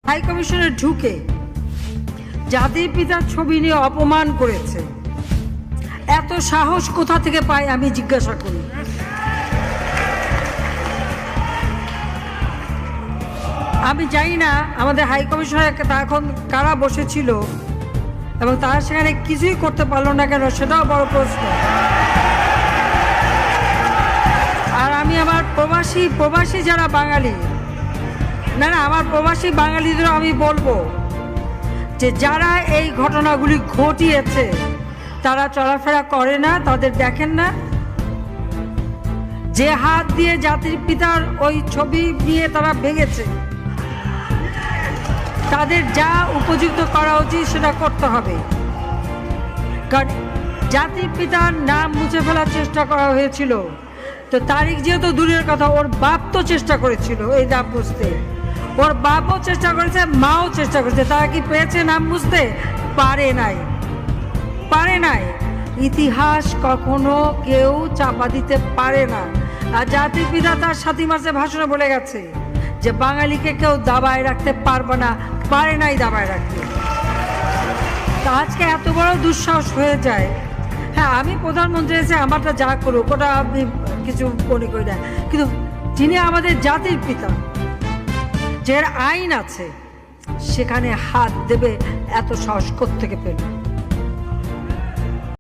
High কমিশনে ঢুকে জাতির পিতার ছবি নিয়ে অপমান করেছে। এত সাহস কোথা থেকে পায় আমি জিজ্ঞাসা করি। আমি জানি না আমাদের হাই কমিশনার এখন কারা বসেছিল এবং তারা সেখানে কিছুই করতে পারলো না কেন, সেটাও বড় প্রশ্ন। আর আমি আমার প্রবাসী যারা বাঙালি, না আমার প্রবাসী বাঙালিদেরও আমি বলবো যে যারা এই ঘটনাগুলি ঘটিয়েছে তারা চলাফেরা করে না, তাদের দেখেন না যে হাত দিয়ে জাতির পিতার ওই ছবি নিয়ে তারা ভেঙেছে, তাদের যা উপযুক্ত করা উচিত সেটা করতে হবে। কারণ জাতির পিতার নাম মুছে ফেলার চেষ্টা করা হয়েছিল, তো তারিখ যেহেতু দূরের কথা, ওর বাপ তো চেষ্টা করেছিল এই নাম মুছতে, ওর বাপও চেষ্টা করেছে, মাও চেষ্টা করেছে। তারা কি পেয়েছে নাম মুছতে? পারে নাই। ইতিহাস কখনো কেউ চাপা দিতে পারে না। আর জাতির পিতা তার 7 মার্চে ভাষণে বলে গেছে যে বাঙালিকে কেউ দাবায় রাখতে পারবে না, পারে নাই দাবায় রাখতে। তা আজকে এত বড় দুঃসাহস হয়ে যায়। হ্যাঁ, আমি প্রধানমন্ত্রী এসে আমারটা যা করুক ওটা আমি কিছু মনে করি না, কিন্তু যিনি আমাদের জাতির পিতা, যে আইন আছে, সেখানে হাত দেবে এত সাহস কোত্থেকে পেল?